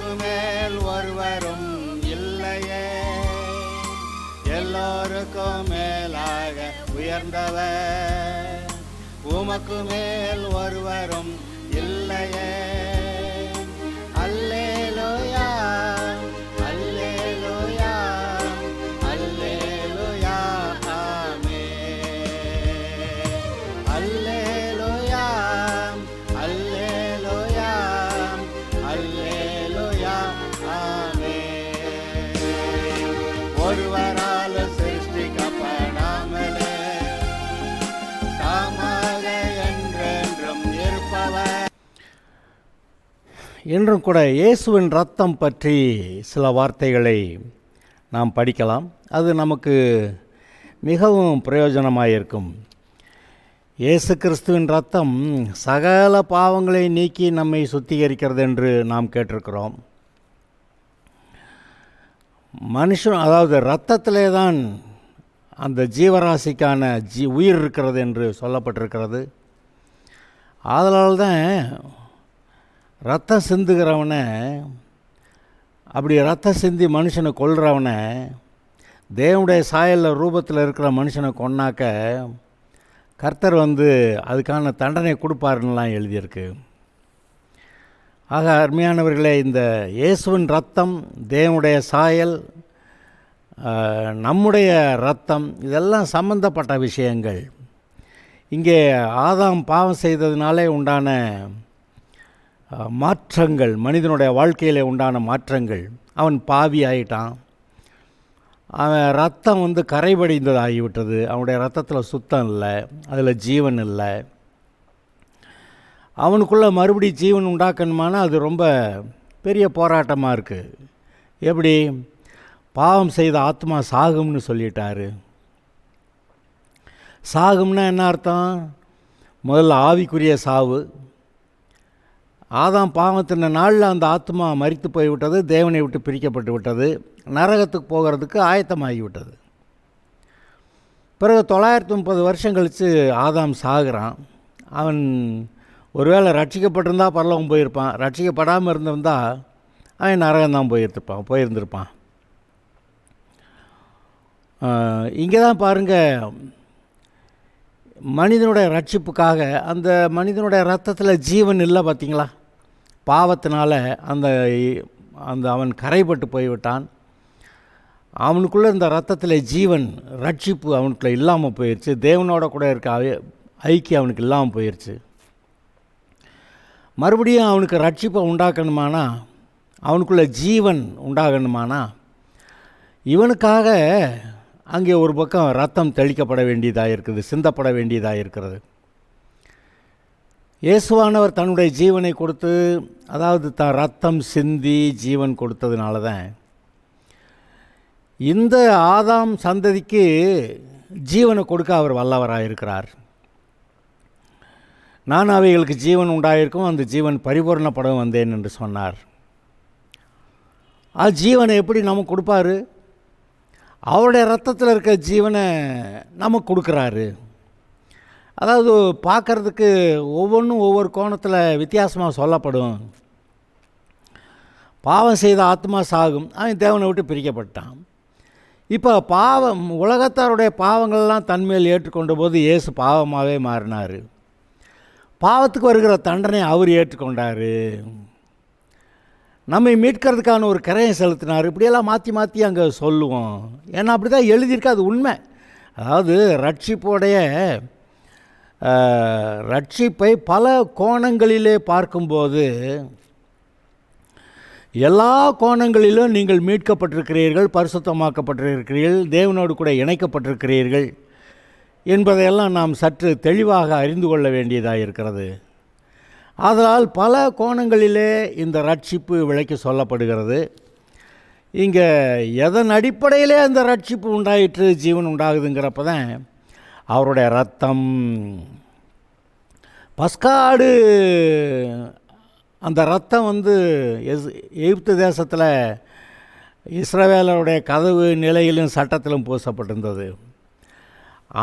உமக்கு மேல் ஒருவரும் இல்லையே, எல்லோருக்கும் மேலாக உயர்ந்தவர், உமக்கு மேல் ஒருவரும் இல்லையே. அல்லேலூயா அல்லேலூயா அல்லேலூயா ஆமென். அல்லேலூயா அல்லேலூயா அல்லேலூயா ஆமென். ஒருவரால் சிருஷ்டிக்கப்படாமலே தாமாக என்றென்றும் இருப்பவர். இன்றும் கூட இயேசுவின் ரத்தம் பற்றி சில வார்த்தைகளை நாம் படிக்கலாம். அது நமக்கு மிகவும் பிரயோஜனமாக இருக்கும். இயேசு கிறிஸ்துவின் ரத்தம் சகல பாவங்களை நீக்கி நம்மை சுத்திகரிக்கிறது என்று நாம் கேட்டிருக்கிறோம். மனுஷன், அதாவது இரத்தத்திலே தான் அந்த ஜீவராசிக்கான உயிர் இருக்கிறது என்று சொல்லப்பட்டிருக்கிறது. அதனால்தான் ரத்தம் சிந்துகிறவனை, அப்படி ரத்தம் சிந்தி மனுஷனை கொல்றவனை, தேவனுடைய சாயலில் ரூபத்தில் இருக்கிற மனுஷனை கொன்னாக்க கர்த்தர் அதுக்கான தண்டனை கொடுப்பாருன்னெலாம் எழுதியிருக்கு. ஆக அருமையானவர்களே, இந்த இயேசுவின் ரத்தம், தேவனுடைய சாயல், நம்முடைய ரத்தம், இதெல்லாம் சம்பந்தப்பட்ட விஷயங்கள். இங்கே ஆதாம் பாவம் செய்ததினாலே உண்டான மாற்றங்கள், மனிதனுடைய வாழ்க்கையில் உண்டான மாற்றங்கள். அவன் பாவி ஆகிட்டான். அவன் ரத்தம் கரைபடிந்தது ஆகிவிட்டது. அவனுடைய ரத்தத்தில் சுத்தம் இல்லை, அதில் ஜீவன் இல்லை. அவனுக்குள்ளே மறுபடி ஜீவன் உண்டாக்கணுமானா அது ரொம்ப பெரிய போராட்டமாக இருக்குது. எப்படி? பாவம் செய்த ஆத்மா சாகும்னு சொல்லிட்டாரு. சாகும்னா என்ன அர்த்தம்? முதல்ல ஆவிக்குரிய சாவு. ஆதாம் பாவத்தின நாளில் அந்த ஆத்மா மரித்து போய்விட்டது, தேவனை விட்டு பிரிக்கப்பட்டு விட்டது, நரகத்துக்கு போகிறதுக்கு ஆயத்தமாகிவிட்டது. பிறகு 930 வருஷம் கழித்து ஆதாம் சாகுறான். அவன் ஒருவேளை ரட்சிக்கப்பட்டிருந்தால் பரலோகம் போயிருப்பான், ரட்சிக்கப்படாமல் இருந்திருந்தால் அவன் நரகம்தான் போயிருந்திருப்பான். இங்கே தான் பாருங்கள், மனிதனுடைய ரட்சிப்புக்காக அந்த மனிதனுடைய ரத்தத்தில் ஜீவன் இல்லை. பார்த்திங்களா? பாவத்தினால அந்த அவன் கரைப்பட்டு போய்விட்டான். அவனுக்குள்ளே இந்த ரத்தத்தில் ஜீவன், ரட்சிப்பு அவனுக்குள்ளே இல்லாமல் போயிடுச்சு. தேவனோட கூட இருக்க ஐக்கியம் அவனுக்கு இல்லாமல் போயிடுச்சு. மறுபடியும் அவனுக்கு ரட்சிப்பை உண்டாக்கணுமானா, அவனுக்குள்ளே ஜீவன் உண்டாகணுமானா, இவனுக்காக அங்கே ஒரு பக்கம் ரத்தம் தெளிக்கப்பட வேண்டியதாக இருக்குது, சிந்தப்பட வேண்டியதாக இருக்கிறது. இயேசுவானவர் தன்னுடைய ஜீவனை கொடுத்து, அதாவது ரத்தம் சிந்தி ஜீவன் கொடுத்ததுனால தான் இந்த ஆதாம் சந்ததிக்கு ஜீவனை கொடுக்க அவர் வல்லவராக இருக்கிறார். நான் அவைகளுக்கு ஜீவன் உண்டாயிருக்கும், அந்த ஜீவன் பரிபூர்ணப்படவும் வந்தேன் என்று சொன்னார். ஜீவனை எப்படி நமக்கு கொடுப்பாரு? அவருடைய ரத்தத்தில் இருக்க ஜீவனை நமக்கு கொடுக்குறாரு. அதாவது பார்க்குறதுக்கு ஒவ்வொன்றும் ஒவ்வொரு கோணத்தில் வித்தியாசமாக சொல்லப்படும். பாவம் செய்த ஆத்மா சாகும், அவன் தேவனை விட்டு பிரிக்கப்பட்டான். இப்போ உலகத்தாருடைய பாவங்கள்லாம் தன்மையில் ஏற்றுக்கொண்ட போது இயேசு பாவமாகவே மாறினார். பாவத்துக்கு வருகிற தண்டனை அவர் ஏற்றுக்கொண்டார். நம்மை மீட்கிறதுக்கான ஒரு கரையை செலுத்தினார். இப்படியெல்லாம் மாற்றி மாற்றி அங்கே சொல்லுவோம். ஏன்னா அப்படி தான் எழுதியிருக்கு, அது உண்மை. அதாவது ரட்சிப்பை பல கோணங்களிலே பார்க்கும்போது எல்லா கோணங்களிலும் நீங்கள் மீட்கப்பட்டிருக்கிறீர்கள், பரிசுத்தமாக்கப்பட்டிருக்கிறீர்கள், தேவனோடு கூட இணைக்கப்பட்டிருக்கிறீர்கள் என்பதையெல்லாம் நாம் சற்று தெளிவாக அறிந்து கொள்ள வேண்டியதாக இருக்கிறது. ஆதலால் பல கோணங்களிலே இந்த ரட்சிப்பு விளக்கி சொல்லப்படுகிறது. இங்கே எதன் அடிப்படையிலே அந்த ரட்சிப்பு உண்டாயிற்று, ஜீவன் உண்டாகுதுங்கிறப்ப தான் அவருடைய ரத்தம், பஸ்காடு, அந்த ரத்தம் எகிப்து தேசத்தில் இஸ்ரவேலருடைய கதவு நிலையிலும் சட்டத்திலும் பூசப்பட்டிருந்தது.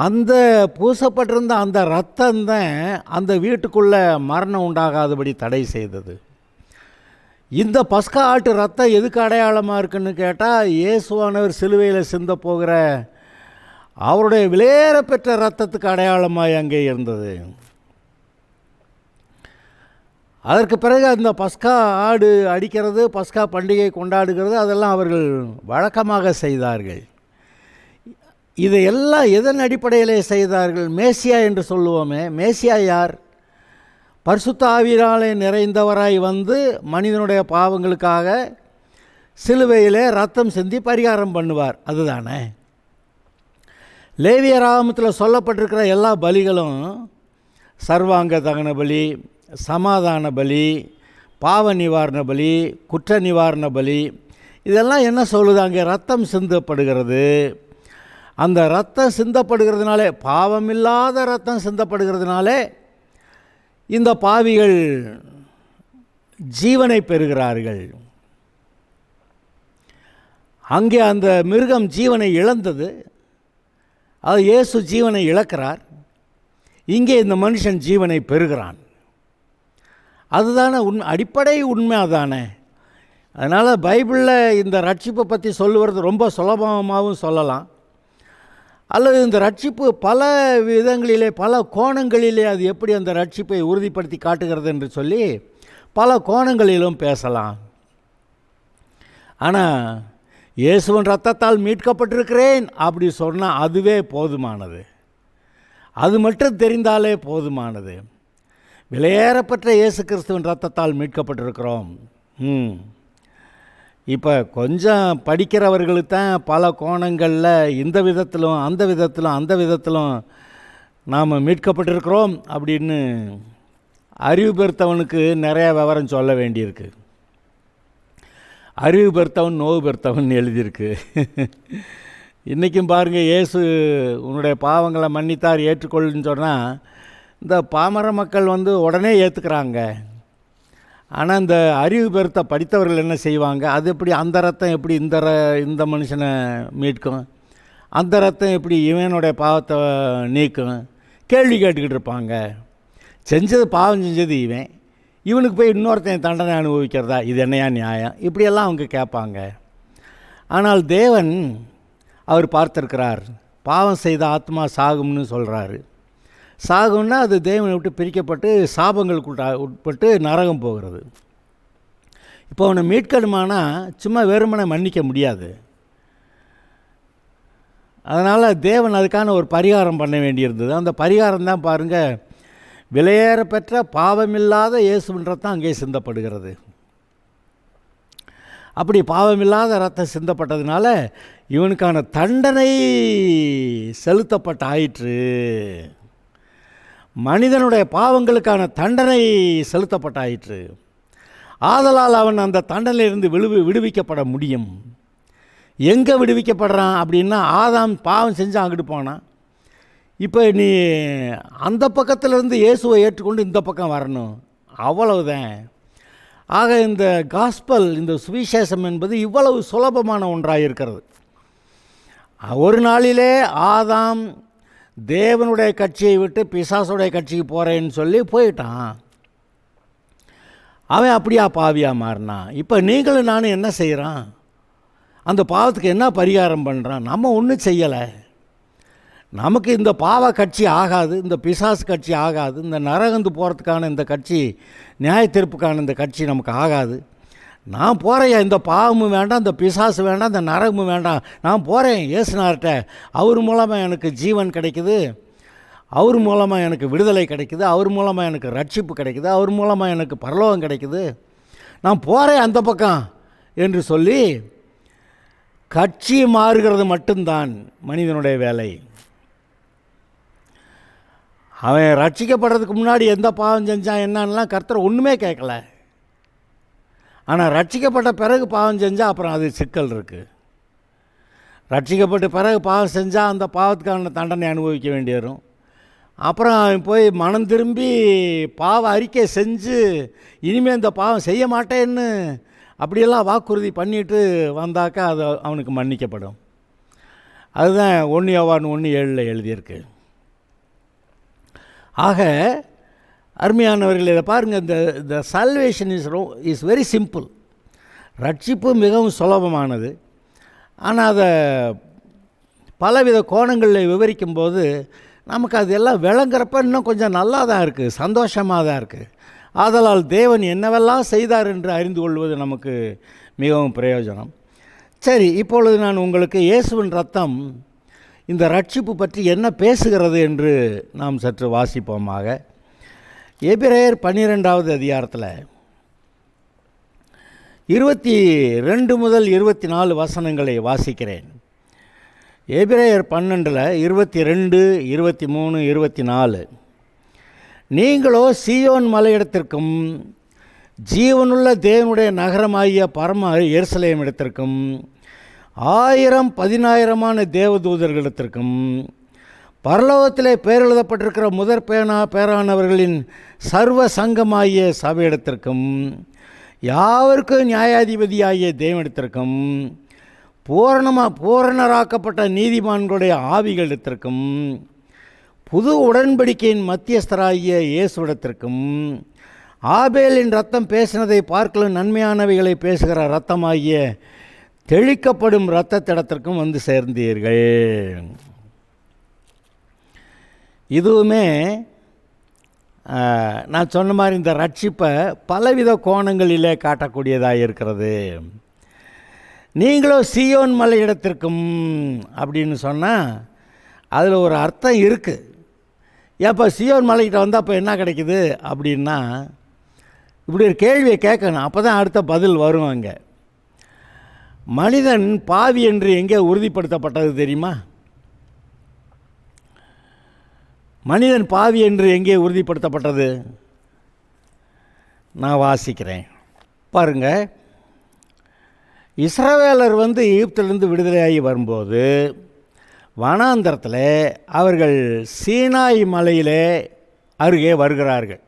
அந்த பூசப்பட்டிருந்த அந்த ரத்தம் தான் அந்த வீட்டுக்குள்ளே மரணம் உண்டாகாதபடி தடை செய்தது. இந்த பஸ்கா ஆட்டு ரத்தம் எதுக்கு அடையாளமாக இருக்குன்னு கேட்டால், இயேசுவானவர் சிலுவையில் சிந்த போகிற அவருடைய விலையேற பெற்ற ரத்தத்துக்கு அடையாளமாக அங்கே இருந்தது. அதற்கு பிறகு அந்த பஸ்கா ஆடு அடிக்கிறது, பஸ்கா பண்டிகை கொண்டாடுகிறது, அதெல்லாம் அவர்கள் வழக்கமாக செய்தார்கள். இதையெல்லாம் எதன் அடிப்படையிலே செய்தார்கள்? மேசியா என்று சொல்லுவோமே, மேசியா யார்? பரிசுத்த ஆவியினாலே நிறைந்தவராய் வந்து மனிதனுடைய பாவங்களுக்காக சிலுவையிலே ரத்தம் சிந்தி பரிகாரம் பண்ணுவார், அதுதானே? லேவியராகமத்தில் சொல்லப்பட்டிருக்கிற எல்லா பலிகளும் சர்வாங்க தகன பலி, சமாதான பலி, பாவ நிவாரண பலி, குற்ற நிவாரண பலி, இதெல்லாம் என்ன சொல்லுது? அங்கே ரத்தம் சிந்தப்படுகிறது. அந்த ரத்தம் சிந்தப்படுகிறதுனாலே, பாவமில்லாத ரத்தம் சிந்தப்படுகிறதுனாலே இந்த பாவிகள் ஜீவனை பெறுகிறார்கள். அங்கே அந்த மிருகம் ஜீவனை இழந்தது, அது இயேசு ஜீவனை இழக்கிறார். இங்கே இந்த மனுஷன் ஜீவனை பெறுகிறான். அதுதானே அடிப்படை உண்மை, அதானே? அதனால் பைபிளில் இந்த ரட்சிப்பை பற்றி சொல்லுவது ரொம்ப சுலபமாகவும் சொல்லலாம், அல்லது இந்த ரட்சிப்பு பல விதங்களிலே, பல கோணங்களிலே அது எப்படி அந்த ரட்சிப்பை உறுதிப்படுத்தி காட்டுகிறது என்று சொல்லி பல கோணங்களிலும் பேசலாம். ஆனால் இயேசுவின் ரத்தத்தால் மீட்கப்பட்டிருக்கிறேன் அப்படி சொன்னால் அதுவே போதுமானது. அது மட்டும் தெரிந்தாலே போதுமானது. விலையேறப்பட்ட இயேசு கிறிஸ்துவின் ரத்தத்தால் மீட்கப்பட்டிருக்கிறோம். இப்போ கொஞ்சம் படிக்கிறவர்களுக்கு தான் பல கோணங்களில் இந்த விதத்திலும் அந்த விதத்திலும் அந்த விதத்திலும் நாம் மீட்கப்பட்டிருக்கிறோம் அப்படின்னு அறிவு பெருத்தவனுக்கு நிறையா விவரம் சொல்ல வேண்டியிருக்கு. அறிவு பெருத்தவன் நோவு பெருத்தவன் எழுதியிருக்கு. இன்றைக்கும் பாருங்கள், இயேசு உன்னுடைய பாவங்களை மன்னித்தார் ஏற்றுக்கொள்ளுன்னு சொன்னால் இந்த பாமர மக்கள் உடனே ஏற்றுக்கிறாங்க. ஆனால் இந்த அறிவு பெருத்த படித்தவர்கள் என்ன செய்வாங்க? அது எப்படி அந்த ரத்தம் எப்படி இந்த மனுஷனை மீட்கும், அந்த ரத்தம் எப்படி இவனுடைய பாவத்தை நீக்கும், கேள்வி கேட்டுக்கிட்டு இருப்பாங்க. செஞ்சது பாவம் செஞ்சது இவனுக்கு போய் இன்னொருத்தன் தண்டனை அனுபவிக்கிறதா, இது என்னையா நியாயம்? இப்படியெல்லாம் அவங்க கேட்பாங்க. ஆனால் தேவன் அவர் பார்த்திருக்கிறார். பாவம் செய்த ஆத்மா சாகும்னு சொல்கிறாரு. சாகும்னா அது தேவனை விட்டு பிரிக்கப்பட்டு சாபங்களுக்கு உட்பட்டு நரகம் போகிறது. இப்போ அவனை மீட்கணுமானா சும்மா வெறுமனை மன்னிக்க முடியாது. அதனால் தேவன் அதுக்கான ஒரு பரிகாரம் பண்ண வேண்டியிருந்தது. அந்த பரிகாரம் தான் பாருங்கள், விலையேற பெற்ற பாவமில்லாத இயேசுவின் ரத்தம் அங்கே சிந்தப்படுகிறது. அப்படி பாவமில்லாத ரத்தம் சிந்தப்பட்டதுனால இவனுக்கான தண்டனை செலுத்தப்பட்டாயிற்று. மனிதனுடைய பாவங்களுக்கான தண்டனை செலுத்தப்பட்டாயிற்று. ஆதலால் அவன் அந்த தண்டனையிலிருந்து விடுவிக்கப்பட முடியும். எங்கே விடுவிக்கப்படுறான் அப்படின்னா, ஆதாம் பாவம் செஞ்சு அங்கிட்டு போனான். இப்போ நீ அந்த பக்கத்திலேருந்து இயேசுவை ஏற்றுக்கொண்டு இந்த பக்கம் வரணும், அவ்வளவுதான். ஆக இந்த காஸ்பல், இந்த சுவிசேஷம் என்பது இவ்வளவு சுலபமான ஒன்றாக இருக்கிறது. ஒரு நாளிலே ஆதாம் தேவனுடைய கட்சியை விட்டு பிசாசுடைய கட்சிக்கு போகிறேன்னு சொல்லி போயிட்டான். அவன் அப்படியா பாவியாக மாறினான். இப்போ நீங்களும் நானும் என்ன செய்கிறான்? அந்த பாவத்துக்கு என்ன பரிகாரம் பண்ணுறான்? நம்ம ஒன்றும் செய்யலை. நமக்கு இந்த பாவ கட்சி ஆகாது, இந்த பிசாசு கட்சி ஆகாது, இந்த நரகந்து போகிறதுக்கான இந்த கட்சி, நியாய தீர்ப்புக்கான இந்த கட்சி நமக்கு ஆகாது. நான் போகிறேன், இந்த பாவமும் வேண்டாம், இந்த பிசாசு வேண்டாம், இந்த நரகமும் வேண்டாம், நான் போகிறேன் இயேசுனார்கிட்ட. அவர் மூலமாக எனக்கு ஜீவன் கிடைக்குது, அவர் மூலமாக எனக்கு விடுதலை கிடைக்குது, அவர் மூலமாக எனக்கு ரட்சிப்பு கிடைக்குது, அவர் மூலமாக எனக்கு பரலோகம் கிடைக்குது, நான் போகிறேன் அந்த பக்கம் என்று சொல்லி கட்சி மாறுகிறது மட்டும்தான் மனிதனுடைய வேலை. அவன் ரட்சிக்கப்படுறதுக்கு முன்னாடி எந்த பாவம் செஞ்சான் என்னன்னெலாம் கர்த்தர் ஒன்றுமே கேட்கல. ஆனால் ரட்சிக்கப்பட்ட பிறகு பாவம் செஞ்சால் அப்புறம் அது சிக்கல் இருக்குது. ரட்சிக்கப்பட்ட பிறகு பாவம் செஞ்சால் அந்த பாவத்துக்கான தண்டனை அனுபவிக்க வேண்டி வரும். அப்புறம் அவன் போய் மனம் திரும்பி பாவ அறிக்கை செஞ்சு இனிமேல் இந்த பாவம் செய்ய மாட்டேன்னு அப்படியெல்லாம் வாக்குறுதி பண்ணிட்டு வந்தாக்கா அது அவனுக்கு மன்னிக்கப்படும். அதுதான் 1 யோவான் 1:7 எழுதியிருக்கு. ஆக அருமையானவர்கள், இதை பாருங்கள், இந்த சல்வேஷன் இஸ் வெரி சிம்பிள். ரட்சிப்பு மிகவும் சுலபமானது. ஆனால் அதை பலவித கோணங்களில் விவரிக்கும்போது நமக்கு அது எல்லாம் விளங்குறப்ப இன்னும் கொஞ்சம் நல்லா தான் இருக்குது, சந்தோஷமாக தான் இருக்குது. ஆதலால் தேவன் என்னவெல்லாம் செய்தார் என்று அறிந்து கொள்வது நமக்கு மிகவும் பிரயோஜனம். சரி, இப்பொழுது நான் உங்களுக்கு இயேசுவின் ரத்தம் இந்த ரட்சிப்பு பற்றி என்ன பேசுகிறது என்று நாம் சற்று வாசிப்போமாக. எபிரேயர் 12வது அதிகாரத்தில் 22 முதல் 24 வசனங்களை வாசிக்கிறேன். எபிரேயர் 12 22, 23, 24. நீங்களோ சீயோன் மலையிடத்திற்கும் ஜீவனுள்ள தேவனுடைய நகரமாகிய பரம எருசலேம் இடத்திற்கும் 1000-10,000 தேவதூதர்களிடத்திற்கும் பரலோகத்திலே பேரெழுதப்பட்டிருக்கிற முதற் பேரானவர்களின் சர்வ சங்கமாகிய சபையிடத்திற்கும் யாவருக்கும் நியாயாதிபதியாகிய தேவனிடத்திற்கும் பூரணராக்கப்பட்ட நீதிமான்களுடைய ஆவிகளிடத்திற்கும் புது உடன்படிக்கையின் மத்தியஸ்தராகிய இயேசுவிடத்திற்கும் ஆபேலின் ரத்தம் பேசினதை பார்க்கலும் நன்மையானவைகளை பேசுகிற இரத்தமாகிய தெளிக்கப்படும் இரத்தத்திடத்திற்கும் வந்து சேர்ந்தீர்கள். இதுவுமே நான் சொன்ன மாதிரி இந்த ரட்சிப்பை பலவித கோணங்களிலே காட்டக்கூடியதாக இருக்கிறது. நீங்களோ சீயோன் மலையிடத்திற்கும் அப்படின்னு சொன்னால் அதில் ஒரு அர்த்தம் இருக்குது. ஏப்போ சீயோன் மலைக்கிட்ட வந்தால் அப்போ என்ன கிடைக்குது அப்படின்னா, இப்படி ஒரு கேள்வியை கேட்கணும், அப்போ தான் அடுத்த பதில் வரும். அங்கே மனிதன் பாவி என்று எங்கே உறுதிப்படுத்தப்பட்டது தெரியுமா? மனிதன் பாவி என்று எங்கே உறுதிப்படுத்தப்பட்டது? நான் வாசிக்கிறேன் பாருங்க. இஸ்ரவேலர் எகிப்திலிருந்து விடுதலையாகி வரும்போது வனாந்தரத்தில் அவர்கள் சீனாய் மலையிலே அருகே வருகிறார்கள்.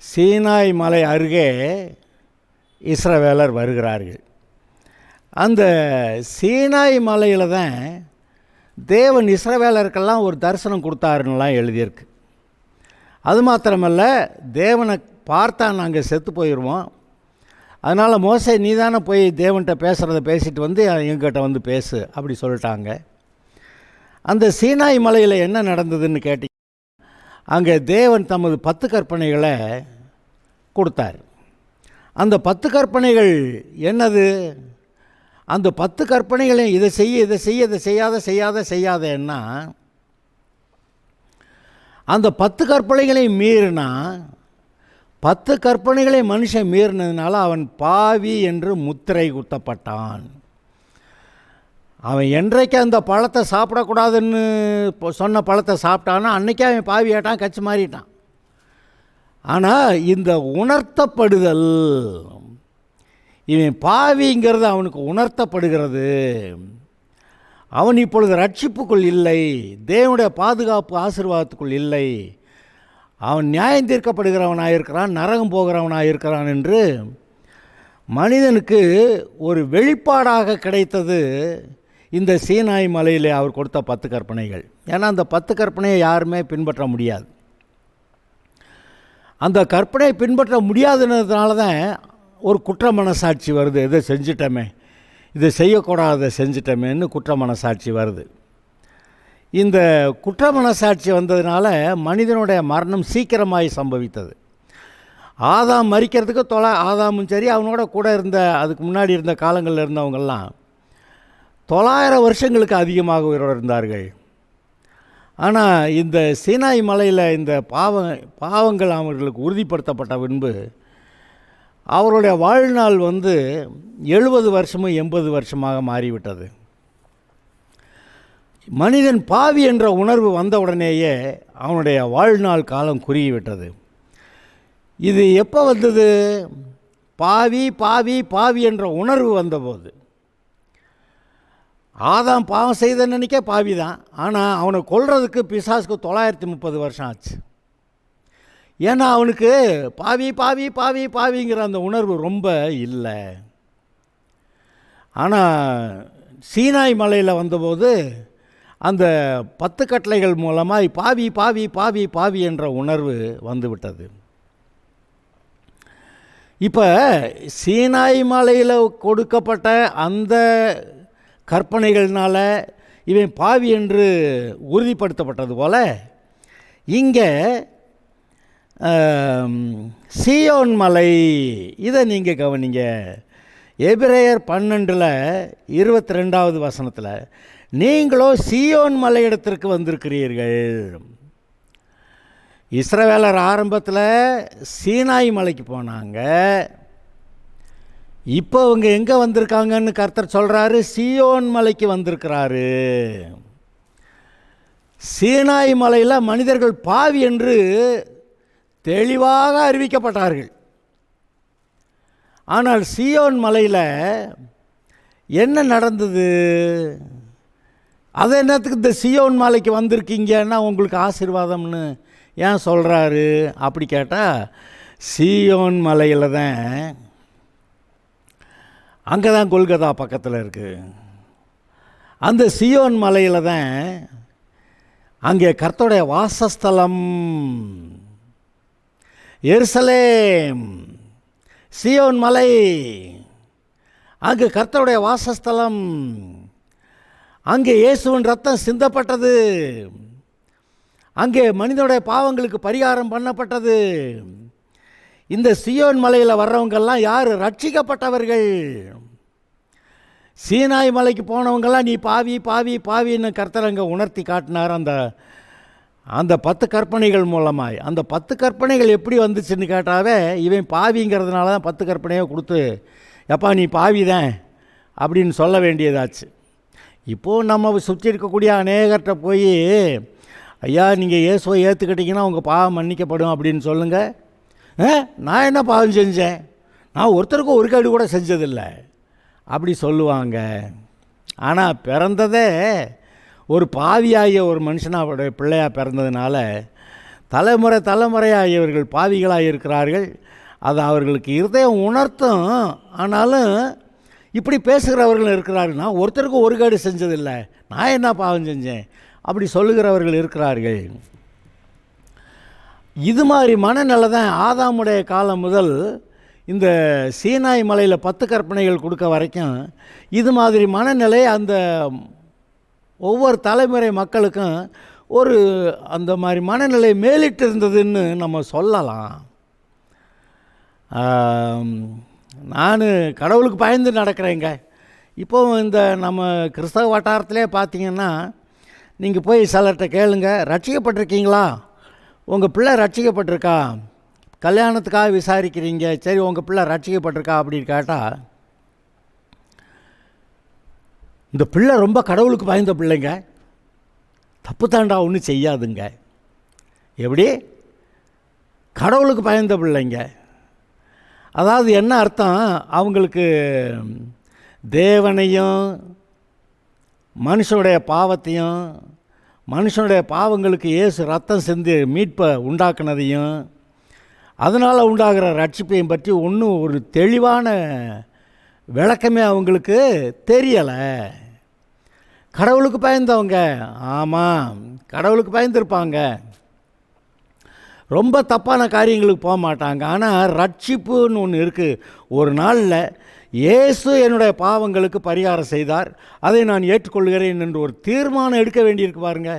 சீனாய் மலை அருகே இஸ்ரவேலர் வருகிறார்கள். அந்த சீனாய் மலையில் தான் தேவன் இஸ்ரவேலருக்கெல்லாம் ஒரு தரிசனம் கொடுத்தாருன்னெலாம் எழுதியிருக்கு. அது மாத்திரமல்ல, தேவனை பார்த்தா நாங்கள் செத்து போயிடுவோம், அதனால் மோசே நீ தானே போய் தேவன்கிட்ட பேசுகிறத பேசிட்டு எங்கிட்ட பேசு அப்படி சொல்லிட்டாங்க. அந்த சீனாய் மலையில் என்ன நடந்ததுன்னு கேட்டீங்க, அங்கே தேவன் தமது 10 கற்பனைகளை கொடுத்தார். அந்த 10 கற்பனைகள் என்னது? அந்த 10 கற்பனைகளையும் இதை செய்ய இதை செய்ய இதை செய்யாதேன்னா அந்த 10 கற்பனைகளையும் மீறினா 10 கற்பனைகளை மனுஷன் மீறினதுனால அவன் பாவி என்று முத்திரை குத்தப்பட்டான். அவன் என்றைக்கு அந்த பழத்தை சாப்பிடக்கூடாதுன்னு சொன்ன பழத்தை சாப்பிட்டானோ அன்றைக்கே அவன் பாவி ஆட்டான், கட்சி மாறிட்டான். ஆனால் இந்த உணர்த்தப்படுதல், இவன் பாவிங்கிறது அவனுக்கு உணர்த்தப்படுகிறது. அவன் இப்பொழுது ரட்சிப்புக்குள் இல்லை, தேவனுடைய பாதுகாப்பு ஆசீர்வாதத்துக்குள் இல்லை, அவன் நியாயம் தீர்க்கப்படுகிறவனாக இருக்கிறான், நரகம் போகிறவனாக இருக்கிறான் என்று மனிதனுக்கு ஒரு வெளிப்பாடாக கிடைத்தது இந்த சீனாய் மலையிலே அவர் கொடுத்த 10 கற்பனைகள். ஏன்னா அந்த 10 கற்பனையை யாருமே பின்பற்ற முடியாது. அந்த கற்பனையை பின்பற்ற முடியாதுன்றதுனால தான் ஒரு குற்ற மனசாட்சி வருது. இதை செஞ்சிட்டோமே, இதை செய்யக்கூடாத செஞ்சிட்டோமேன்னு குற்ற மனசாட்சி வருது. இந்த குற்ற மனசாட்சி வந்ததுனால மனிதனுடைய மரணம் சீக்கிரமாய் சம்பவித்தது. ஆதாம் மரிக்கிறதுக்கு ஆதாமும் சரி அவனோட கூட இருந்த அதுக்கு முன்னாடி இருந்த காலங்களில் இருந்தவங்கெல்லாம் 900 வருஷங்களுக்கு அதிகமாக உயிரோடு இருந்தார்கள். ஆனால் இந்த சீனாய் மலையில் இந்த பாவங்கள் அவர்களுக்கு உறுதிப்படுத்தப்பட்ட பின்பு அவருடைய வாழ்நாள் 70 வருஷமும் 80 வருஷமாக மாறிவிட்டது. மனிதன் பாவி என்ற உணர்வு வந்தவுடனேயே அவனுடைய வாழ்நாள் காலம் குறுகிவிட்டது. இது எப்போ வந்தது? பாவி பாவி பாவி என்ற உணர்வு வந்தபோது. ஆதாம் பாவம் செய்த நினைக்க பாவி தான், ஆனால் அவனை கொல்றதுக்கு பிசாசுக்கு 930 வருஷம் ஆச்சு. ஏன்னா அவனுக்கு பாவி பாவி பாவி பாவிங்கிற அந்த உணர்வு ரொம்ப இல்லை. ஆனால் சீனாய் மலையில் வந்தபோது அந்த 10 கட்டளைகள் மூலமாக பாவி பாவி பாவி பாவி என்ற உணர்வு வந்துவிட்டது. இப்போ சீனாய் மலையில் கொடுக்கப்பட்ட அந்த கற்பனைகள்னால இவன் பாவி என்று உறுதிப்படுத்தப்பட்டது போல இங்கே சீயோன் மலை, இதை நீங்கள் கவனிங்க. எபிரேயர் 12:22 வசனத்தில், நீங்களோ சீயோன் மலையிடத்திற்கு வந்திருக்கிறீர்கள். இஸ்ரவேலர் ஆரம்பத்தில் சீனாய் மலைக்கு போனாங்க. இப்போ அவங்க எங்கே வந்திருக்காங்கன்னு கர்த்தர் சொல்கிறாரு, சீயோன் மலைக்கு வந்திருக்கிறாரு. சீனாய் மலையில் மனிதர்கள் பாவி என்று தெளிவாக அறிவிக்கப்பட்டார்கள். ஆனால் சீயோன் மலையில் என்ன நடந்தது? அது என்னத்துக்கு இந்த சீயோன் மலைக்கு வந்திருக்கீங்கன்னா உங்களுக்கு ஆசீர்வாதம்னு ஏன் சொல்கிறாரு அப்படி கேட்டால், சீயோன் மலையில் தான், அங்கே தான் கொல்கத்தா பக்கத்தில் இருக்குது. அந்த சீயோன் மலையில் தான் அங்கே கர்த்தருடைய வாசஸ்தலம். எருசலேம், சீயோன் மலை, அங்கு கர்த்தருடைய வாசஸ்தலம். அங்கே இயேசுவின் ரத்தம் சிந்தப்பட்டது. அங்கே மனிதனுடைய பாவங்களுக்கு பரிகாரம் பண்ணப்பட்டது. இந்த சீயோன் மலையில் வர்றவங்கெல்லாம் யார்? ரட்சிக்கப்பட்டவர்கள். சீனாய் மலைக்கு போனவங்கெல்லாம் நீ பாவி பாவி பாவின்னு கர்த்தர் அங்கே உணர்த்தி காட்டினார். அந்த 10 கற்பனைகள் மூலமாய். அந்த 10 கற்பனைகள் எப்படி வந்துச்சுன்னு கேட்டாவே, இவன் பாவிங்கிறதுனால தான் 10 கற்பனையை கொடுத்து, எப்பா நீ பாவி தான் அப்படின்னு சொல்ல வேண்டியதாச்சு. இப்போது நம்ம சுற்றி இருக்கக்கூடிய அநேகர்கிட்ட போய், ஐயா நீங்கள் இயேசுவை ஏற்றுக்கிட்டிங்கன்னா உங்கள் பாவம் மன்னிக்கப்படும் அப்படின்னு சொல்லுங்கள். நான் என்ன பாவம் செஞ்சேன்? நான் ஒருத்தருக்கும் ஒரு கேடு கூட செஞ்சதில்லை அப்படி சொல்லுவாங்க. ஆனால் பிறந்ததே ஒரு பாவியாகிய ஒரு மனுஷனாவுடைய பிள்ளையாக பிறந்ததுனால தலைமுறையாக இவர்கள் பாவிகளாக இருக்கிறார்கள். அது அவர்களுக்கு இருதயம் உணர்த்தும். ஆனாலும் இப்படி பேசுகிறவர்கள் இருக்கிறார்கள். நான் ஒருத்தருக்கும் ஒரு கேடு செஞ்சதில்லை, நான் என்ன பாவம் செஞ்சேன் அப்படி சொல்லுகிறவர்கள் இருக்கிறார்கள். இது மாதிரி மனநிலை தான் ஆதாமுடைய காலம் முதல் இந்த சீனாய் மலையில் 10 கற்பனைகள் கொடுக்க வரைக்கும் இது மாதிரி மனநிலை அந்த ஒவ்வொரு தலைமுறை மக்களுக்கும் ஒரு அந்த மாதிரி மனநிலை மேலிட்டு இருந்ததுன்னு நம்ம சொல்லலாம். நான் கடவுளுக்கு பயந்து நடக்கிறேங்க. இப்போது இந்த நம்ம கிறிஸ்தவ வட்டாரத்திலே பார்த்தீங்கன்னா, நீங்கள் போய் சிலர்கிட்ட கேளுங்க, ரட்சிக்கப்பட்டிருக்கீங்களா, உங்கள் பிள்ளை ரட்சிக்கப்பட்டிருக்கா, கல்யாணத்துக்காக விசாரிக்கிறீங்க, சரி உங்கள் பிள்ளை ரட்சிக்கப்பட்டிருக்கா அப்படின்னு கேட்டால், இந்த பிள்ளை ரொம்ப கடவுளுக்கு பயந்த பிள்ளைங்க, தப்பு தாண்டா ஒன்றும் செய்யாதுங்க. எப்படி? கடவுளுக்கு பயந்த பிள்ளைங்க. அதாவது என்ன அர்த்தம்? அவங்களுக்கு தேவனையும் மனுஷனுடைய பாவத்தையும், மனுஷனுடைய பாவங்களுக்கு இயேசு ரத்தம் சிந்தி மீட்பை உண்டாக்குனதையும் அதனால் உண்டாகிற ரட்சிப்பையும் பற்றி ஒன்றும் ஒரு தெளிவான விளக்கமே அவங்களுக்கு தெரியலை. கடவுளுக்கு பயந்தவங்க, ஆமாம் கடவுளுக்கு பயந்துருப்பாங்க, ரொம்ப தப்பான காரியங்களுக்கு போக மாட்டாங்க. ஆனால் ரட்சிப்புன்னு ஒன்று இருக்குது. ஒரு நாளில் இயேசு என்னுடைய பாவங்களுக்கு பரிகாரம் செய்தார், அதை நான் ஏற்றுக்கொள்கிறேன் என்று ஒரு தீர்மானம் எடுக்க வேண்டியிருக்கு பாருங்க.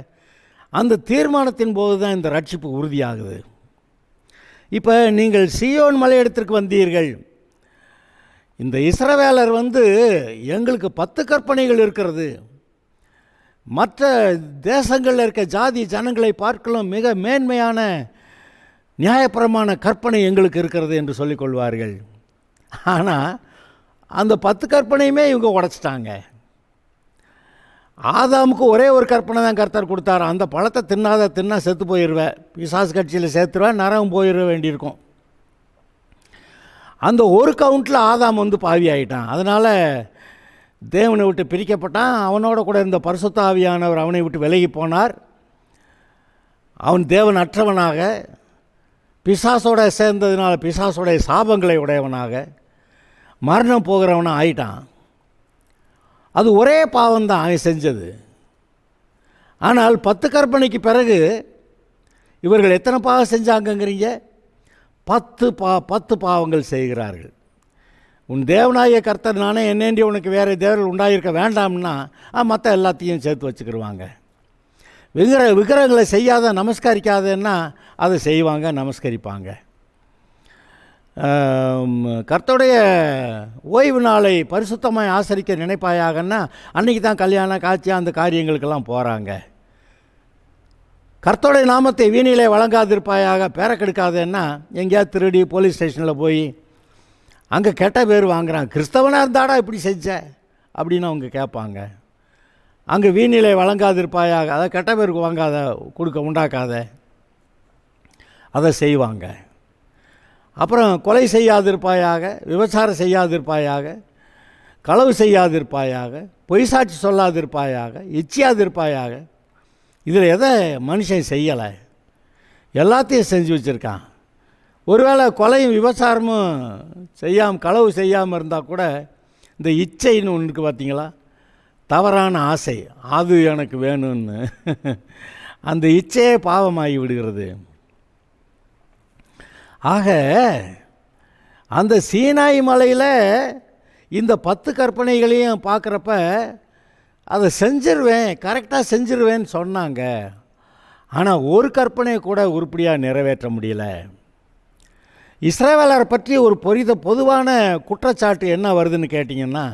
அந்த தீர்மானத்தின் போது தான் இந்த ரட்சிப்பு உறுதியாகுது. இப்போ நீங்கள் சீயோன் மலையிடத்திற்கு வந்தீர்கள். இந்த இஸ்ரவேலர் எங்களுக்கு 10 கற்பனைகள் இருக்கிறது, மற்ற தேசங்களில் இருக்க ஜாதி ஜனங்களை பார்க்கலாம் மிக மேன்மையான நியாயப்பிரமாண கற்பனை எங்களுக்கு இருக்கிறது என்று சொல்லிக்கொள்வார்கள். ஆனால் அந்த 10 கற்பனையுமே இவங்க உடைச்சிட்டாங்க. ஆதாமுக்கு ஒரே ஒரு கற்பனை தான் கர்த்தர் கொடுத்தார், அந்த பழத்தை தின்னா செத்து போயிடுவேன், பிசாசு கட்சியில் சேர்த்துருவேன், நரகம் போயிட வேண்டியிருக்கும். அந்த ஒரு கவுண்டில் ஆதாம் பாவி ஆகிட்டான். அதனால் தேவனை விட்டு பிரிக்கப்பட்டான். அவனோட கூட இருந்த பரிசுத்த ஆவியானவர் அவனை விட்டு விலகி போனார். அவன் தேவன் அற்றவனாக, பிசாசோட சேர்ந்ததுனால பிசாசோடைய சாபங்களை உடையவனாக, மரணம் போகிறவனாக ஆயிட்டான். அது ஒரே பாவம்தான் அவன் செஞ்சது. ஆனால் 10 கற்பனைக்கு பிறகு இவர்கள் எத்தனை பாவம் செஞ்சாங்கங்கிறீங்க? 10 பாவங்கள் செய்கிறார்கள். உன் தேவனாகிய கர்த்தர் நானே, என்னேண்டி உனக்கு வேறு தேவர்கள் உண்டாயிருக்க வேண்டாம்னா மற்ற எல்லாத்தையும் சேர்த்து வச்சுக்கிடுவாங்க. விக்கிரகங்களை செய்யாத நமஸ்கரிக்காதன்னா அதை செய்வாங்க, நமஸ்கரிப்பாங்க. கர்த்தருடைய ஓய்வு நாளை பரிசுத்தமாக ஆசரிக்க நினைப்பாயாகன்னா அன்றைக்கி தான் கல்யாணம் காட்சி அந்த காரியங்களுக்கெல்லாம் போகிறாங்க. கர்த்தருடைய நாமத்தை வீணிலே வழங்காதிருப்பாயாக, பேரக்கெடுக்காதேன்னா எங்கேயாவது திருடி போலீஸ் ஸ்டேஷனில் போய் அங்கே கெட்ட பேர் வாங்குறான். கிறிஸ்தவனாக இருந்தாடா இப்படி செஞ்ச அப்படின்னு அவங்க கேட்பாங்க. அங்கே வீணிலே வழங்காதிருப்பாயாக, அதை கெட்ட பேருக்கு வாங்காத, உண்டாக்காத, அதை செய்வாங்க. அப்புறம் கொலை செய்யாதிருப்பாயாக, விபச்சாரம் செய்யாதிருப்பாயாக, களவு செய்யாதிருப்பாயாக, பொய் சாட்சி சொல்லாதிருப்பாயாக, இச்சியாதிருப்பாயாக. இதில் எதை மனுஷன் செய்யலை? எல்லாத்தையும் செஞ்சு வச்சுருக்கான். ஒருவேளை கொலையும் விபச்சாரமும் செய்யாமல், களவு செய்யாமல் இருந்தால் கூட இந்த இச்சைன்னு ஒன்று இருக்குது பார்த்தீங்களா, தவறான ஆசை, அது எனக்கு வேணும்னு அந்த இச்சையே பாவமாகி விடுகிறது. ஆக அந்த சீனாய் மலையில் இந்த 10 கற்பனைகளையும் பார்க்குறப்ப அதை செஞ்சிருவேன், கரெக்டாக செஞ்சிருவேன்னு சொன்னாங்க. ஆனால் ஒரு கற்பனையை கூட உருப்படியாக நிறைவேற்ற முடியல. இஸ்ரவேலரை பற்றி ஒரு பொதுவான குற்றச்சாட்டு என்ன வருதுன்னு கேட்டிங்கன்னா,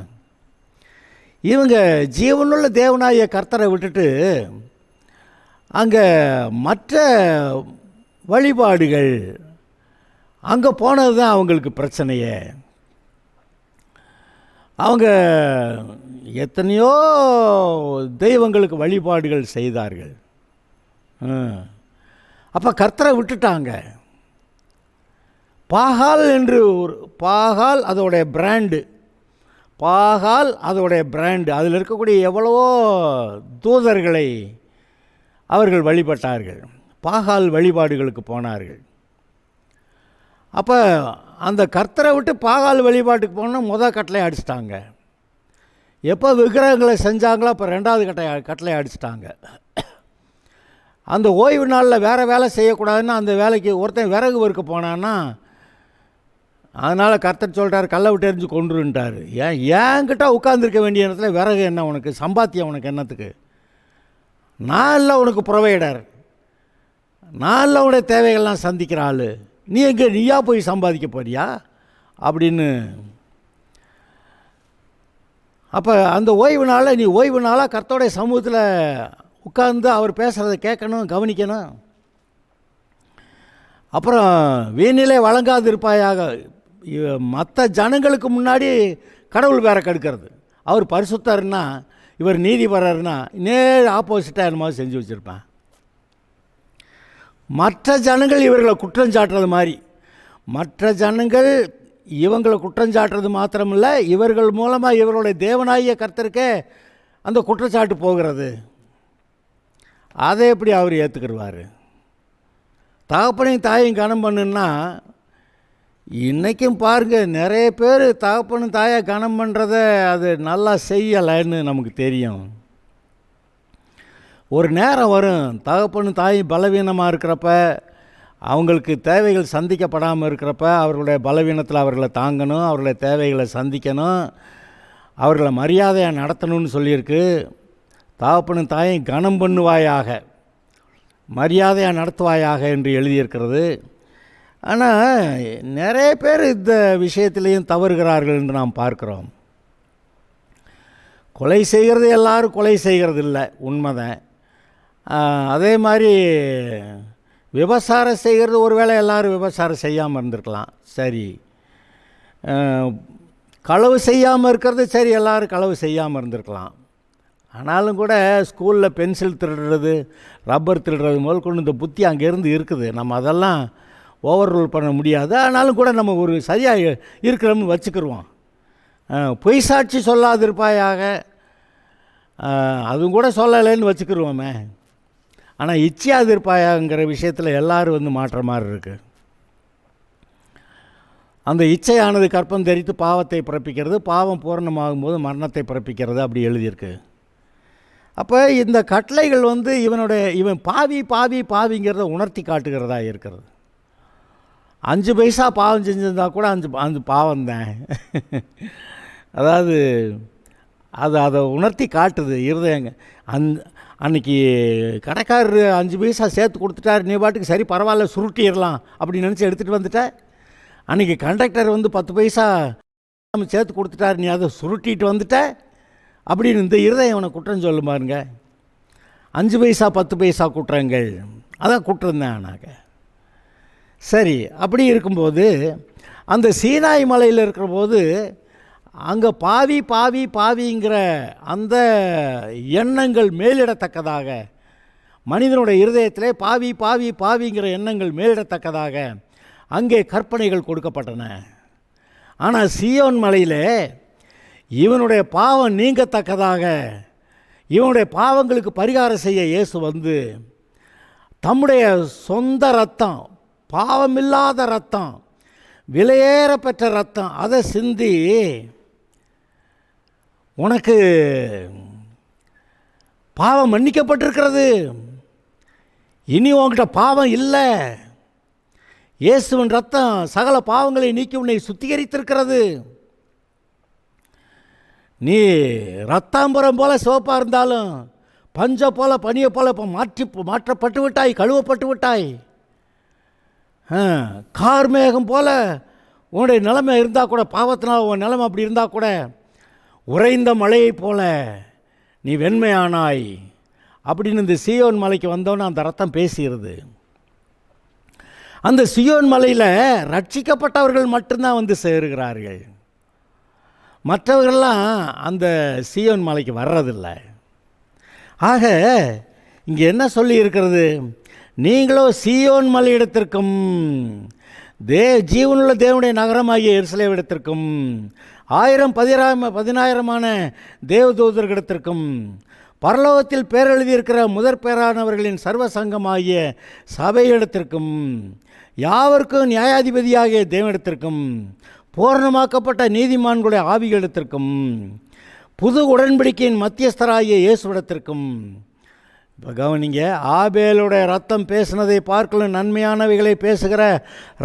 இவங்க ஜீவனுள்ள தேவனாகிய கர்த்தரை விட்டுட்டு அங்கே மற்ற வழிபாடுகள் அங்கே போனது தான் அவங்களுக்கு பிரச்சனையே. அவங்க எத்தனையோ தெய்வங்களுக்கு வழிபாடுகள் செய்தார்கள். அப்போ கர்த்தரை விட்டுட்டாங்க. பாகால் என்று பாகால் அதோடைய பிராண்டு, அதில் இருக்கக்கூடிய எவ்வளவோ தூதர்களை அவர்கள் வழிபட்டார்கள். பாகால் வழிபாடுகளுக்கு போனார்கள். அப்போ அந்த கர்த்தரை விட்டு பாகால் வழிபாட்டுக்கு போனால் கட்டளை அடிச்சிட்டாங்க. எப்போ விக்கிரகங்களை செஞ்சாங்களோ அப்போ 2வது கட்டளை அடிச்சிட்டாங்க. அந்த ஓய்வு நாளில் வேறு வேலை செய்யக்கூடாதுன்னா அந்த வேலைக்கு ஒருத்தன் விறகு வறுக்க போனான்னா அதனால் கர்த்தர் சொல்லிட்டார், கல்லை விட்டு எறிஞ்சு கொண்டுருன்ட்டார். ஏன்கிட்ட உட்காந்துருக்க வேண்டிய இடத்துல விறகு என்ன உனக்கு, சம்பாத்தியம் உனக்கு என்னத்துக்கு? நான் இல்லை உனக்கு ப்ரொவைடர், நான் இல்லை உடைய தேவைகள்லாம் சந்திக்கிற ஆள், நீயா போய் சம்பாதிக்க போறியா அப்படின்னு. அப்போ அந்த ஓய்வு நாளில் நீ ஓய்வு நாளாக கர்த்தருடைய சமூகத்தில் உட்கார்ந்து அவர் பேசுகிறத கேட்கணும், கவனிக்கணும். அப்புறம் வீணிலே வழங்காது இருப்பாயாக, மற்ற ஜனங்களுக்கு முன்னாடி கடவுள் வேற கெடுக்கிறது. அவர் பரிசுத்தர்னா இவர் நீதிபரர்னா நேர் ஆப்போசிட்டாக என்னமோ செஞ்சு வச்சுருப்பேன். மற்ற ஜனங்கள் இவர்களை குற்றஞ்சாட்டுறது மாதிரி, மற்ற ஜனங்கள் இவங்களை குற்றஞ்சாட்டுறது மாத்திரமில்லை, இவர்கள் மூலமாக இவர்களுடைய தேவனாகிய கர்த்தருக்கே அந்த குற்றச்சாட்டு போகிறது. அதை எப்படி அவர் ஏற்றுக்கிடுவார்? தகப்பனையும் தாயையும் கனம் பண்ணுன்னா, இன்றைக்கும் பாருங்கள் நிறைய பேர் தகப்பனும் தாயை கனம் பண்ணுறத அது நல்லா செய்யலைன்னு நமக்கு தெரியும். ஒரு நேரம் வரும், தகப்பனும் தாயும் பலவீனமாக இருக்கிறப்ப, அவங்களுக்கு தேவைகள் சந்திக்கப்படாமல் இருக்கிறப்ப அவர்களுடைய பலவீனத்தில் அவர்களை தாங்கணும், அவர்களுடைய தேவைகளை சந்திக்கணும், அவர்களை மரியாதையாக நடத்தணும்னு சொல்லியிருக்கு. தகப்பனும் தாயும் கனம் பண்ணுவாயாக, மரியாதையாக நடத்துவாயாக என்று எழுதியிருக்கிறது. ஆனால் நிறைய பேர் இந்த விஷயத்திலையும் தவறுகிறார்கள் என்று நாம் பார்க்குறோம். கொலை செய்கிறது எல்லாரும் கொலை செய்கிறது இல்லை, உண்மைதான். அதே மாதிரி விபச்சாரம் செய்கிறது ஒருவேளை எல்லோரும் விபச்சாரம் செய்யாமல் இருந்திருக்கலாம், சரி. களவு செய்யாமல் இருக்கிறது சரி, எல்லோரும் களவு செய்யாமல் இருந்திருக்கலாம். ஆனாலும் கூட ஸ்கூலில் பென்சில் திருடுறது, ரப்பர் திருடுறது முதல் கொண்டு இந்த புத்தி அங்கேருந்து இருக்குது. நம்ம அதெல்லாம் ஓவர் ரூல் பண்ண முடியாது. ஆனாலும் கூட நம்ம ஒரு சரியாக இருக்கிறோம்னு வச்சுக்கிடுவோம். பொய் சாட்சி சொல்லாதிருப்பாயாக, அதுவும் கூட சொல்லலைன்னு வச்சுக்கிடுவோமே. ஆனால் இச்சையாதிருப்பாயாங்கிற விஷயத்தில் எல்லோரும் மாற்ற மாதிரி இருக்குது. அந்த இச்சையானது கற்பம் தரித்து பாவத்தை பிறப்பிக்கிறது, பாவம் பூரணமாகும் போது மரணத்தை பிறப்பிக்கிறது, அப்படி எழுதியிருக்கு. அப்போ இந்த கட்டளைகள் இவன் பாவிங்கிறத உணர்த்தி காட்டுகிறதா இருக்கிறது. 5 பைசா பாவம் செஞ்சிருந்தா கூட அந்த பாவம்தான். அதாவது அதை உணர்த்தி காட்டுது இருதயங்க. அன்றைக்கி கடைக்காரர் 5 பைசா சேர்த்து கொடுத்துட்டார், நீ பாட்டுக்கு சரி பரவாயில்ல சுருட்டிடலாம் அப்படின்னு நினச்சி எடுத்துகிட்டு வந்துட்டேன். அன்றைக்கி கண்டக்டர் 10 பைசா நம்ம சேர்த்து கொடுத்துட்டார், நீ அதை சுருட்டிட்டு வந்துட்ட அப்படின்னு இந்த இருதயம் அவனை குற்றம் சொல்ல பாருங்க. 5 பைசா 10 பைசா குற்றங்கள், அதான் குற்றம் தான். நாங்கள் சரி அப்படி இருக்கும்போது அந்த சீனாய் மலையில் இருக்கிற போது அங்கே பாவி பாவி பாவிங்கிற அந்த எண்ணங்கள் மேலிடத்தக்கதாக, மனிதனுடைய இருதயத்திலே பாவி பாவி பாவிங்கிற எண்ணங்கள் மேலிடத்தக்கதாக அங்கே கற்பனைகள் கொடுக்கப்பட்டன. ஆனால் சீயோன் மலையில் இவனுடைய பாவம் நீங்கத்தக்கதாக, இவனுடைய பாவங்களுக்கு பரிகாரம் செய்ய இயேசு வந்து தம்முடைய சொந்த ரத்தம், பாவமில்லாத ரத்தம், விலையேற பெற்ற ரத்தம், அதை சிந்தி உனக்கு பாவம் மன்னிக்கப்பட்டிருக்கிறது, இனி உன்கிட்ட பாவம் இல்லை, இயேசுவின் ரத்தம் சகல பாவங்களை நீக்கி உன்னை சுத்திகரித்திருக்கிறது, நீ ரத்தாம்பரம் போல சிவப்பாக இருந்தாலும் பஞ்ச போல பனியை போல இப்போ மாற்றப்பட்டு விட்டாய், கழுவப்பட்டு விட்டாய், கார்மேகம் போல உன்னுடைய நிலைமை இருந்தால் கூட, பாவத்தினால் உன் நிலைமை அப்படி இருந்தால் கூட உறைந்த மழையை போல நீ வெண்மையானாய் அப்படின்னு இந்த சீயோன் மலைக்கு வந்தோன்னே அந்த ரத்தம் பேசுகிறது. அந்த சீயோன் மலையில் ரட்சிக்கப்பட்டவர்கள் மட்டும்தான் வந்து சேருகிறார்கள், மற்றவர்கள்லாம் அந்த சீயோன் மலைக்கு வர்றதில்லை. ஆக இங்கே என்ன சொல்லி இருக்கிறது, நீங்களோ சீயோன் மலையிடத்திற்கும் ஜீவனுள்ள தேவனுடைய நகரமாகிய எருசலேமிடத்திற்கும் 1000-10,000 தேவதூதர்களிடத்திற்கும் பரலோகத்தில் பேரெழுதியிருக்கிற முதற் பேரானவர்களின் சர்வ சங்கமாகிய சபையிடத்திற்கும் யாவருக்கும் நியாயாதிபதியாகிய தேவனிடத்திற்கும் பூரணமாக்கப்பட்ட நீதிமான்களுடைய ஆவிகளிடத்திற்கும் புது உடன்படிக்கையின் மத்தியஸ்தராகிய இயேசுவிடத்திற்கும். இப்போ கவனிங்க, ஆபேலுடைய ரத்தம் பேசினதை பார்க்கலும் நன்மையானவைகளை பேசுகிற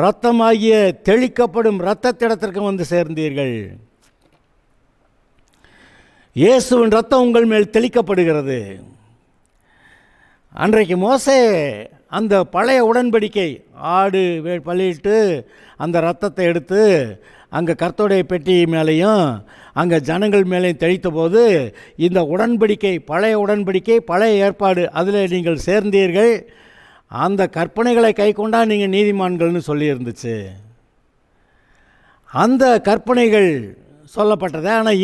இரத்தமாகிய தெளிக்கப்படும் இரத்தத்திடத்திற்கும் வந்து சேர்ந்தீர்கள். இயேசுவின் ரத்தம் உங்கள் மேல் தெளிக்கப்படுகிறது. அன்றைக்கு மோசே அந்த பழைய உடன்படிக்கை ஆடு பலியிட்டு அந்த ரத்தத்தை எடுத்து அங்கே கர்த்தருடைய பெட்டி மேலேயும் அங்கே ஜனங்கள் மேலேயும் தெளித்த போது இந்த உடன்படிக்கை, பழைய உடன்படிக்கை, பழைய ஏற்பாடு, அதில் நீங்கள் சேர்ந்தீர்கள், அந்த கற்பனைகளை கை கொண்டா நீங்கள் நீதிமான்கள்னு சொல்லியிருந்துச்சு. அந்த கற்பனைகள் சொல்லப்பட்டது. ஆனால்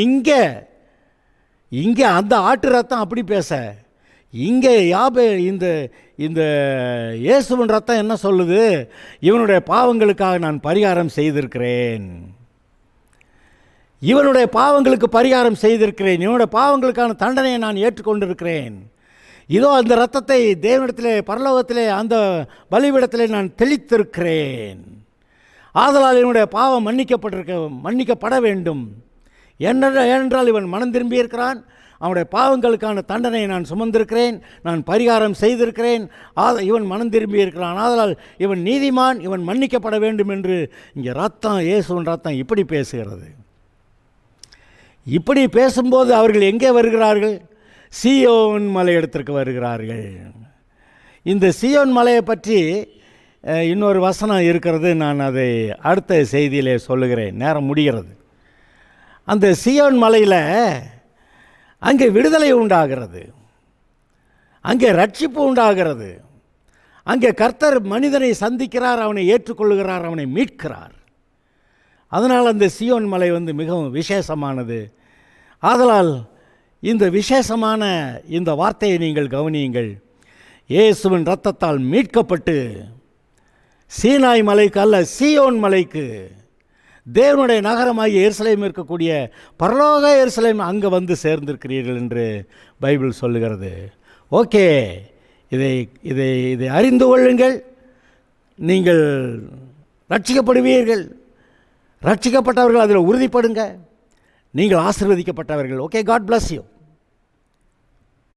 இங்கே அந்த ஆட்டு ரத்தம் அப்படி பேச, இங்கே இந்த இயேசுவின் ரத்தம் என்ன சொல்லுது, இவனுடைய பாவங்களுக்காக நான் பரிகாரம் செய்திருக்கிறேன், இவனுடைய பாவங்களுக்கு பரிகாரம் செய்திருக்கிறேன், இவனுடைய பாவங்களுக்கான தண்டனையை நான் ஏற்றுக்கொண்டிருக்கிறேன், இதோ அந்த இரத்தத்தை தேவனிடத்திலே பரலோகத்திலே அந்த பலிபீடத்திலே நான் தெளித்திருக்கிறேன், ஆதலால் இவனுடைய பாவம் மன்னிக்கப்பட வேண்டும் ஏனென்றால் இவன் மனம் திரும்பியிருக்கிறான், அவனுடைய பாவங்களுக்கான தண்டனையை நான் சுமந்திருக்கிறேன், நான் பரிகாரம் செய்திருக்கிறேன், இவன் மனம் திரும்பியிருக்கிறான், ஆதலால் இவன் நீதிமான், இவன் மன்னிக்கப்பட வேண்டும் என்று இங்கே ரத்தம், இயேசுவின் ரத்தம் இப்படி பேசுகிறது. இப்படி பேசும்போது அவர்கள் எங்கே வருகிறார்கள்? சீயோன் மலையிடத்திற்கு வருகிறார்கள். இந்த சீயோன் மலையை பற்றி இன்னொரு வசனம் இருக்கிறது, நான் அதை அடுத்த செய்தியிலே சொல்லுகிறேன், நேரம் முடிகிறது. அந்த சீயோன் மலையில் அங்கே விடுதலை உண்டாகிறது, அங்கே ரட்சிப்பு உண்டாகிறது, அங்கே கர்த்தர் மனிதனை சந்திக்கிறார், அவனை ஏற்றுக்கொள்ளுகிறார், அவனை மீட்கிறார். அதனால் அந்த சீயோன் மலை மிகவும் விசேஷமானது. ஆதலால் இந்த விசேஷமான இந்த வார்த்தையை நீங்கள் கவனியுங்கள். இயேசுவின் இரத்தத்தால் மீட்கப்பட்டு சீனாய் மலைக்கு அல்ல, சீயோன் மலைக்கு, தேவனுடைய நகரமாகிய எருசலேம் இருக்கக்கூடிய பரலோக எருசலேம் அங்கே வந்து சேர்ந்திருக்கிறீர்கள் என்று பைபிள் சொல்லுகிறது. ஓகே, இதை அறிந்து கொள்ளுங்கள், நீங்கள் ரட்சிக்கப்படுவீர்கள், ரட்சிக்கப்பட்டவர்கள் அதில் உறுதிப்படுங்க, நீங்கள் ஆசீர்வதிக்கப்பட்டவர்கள். Okay, God bless you.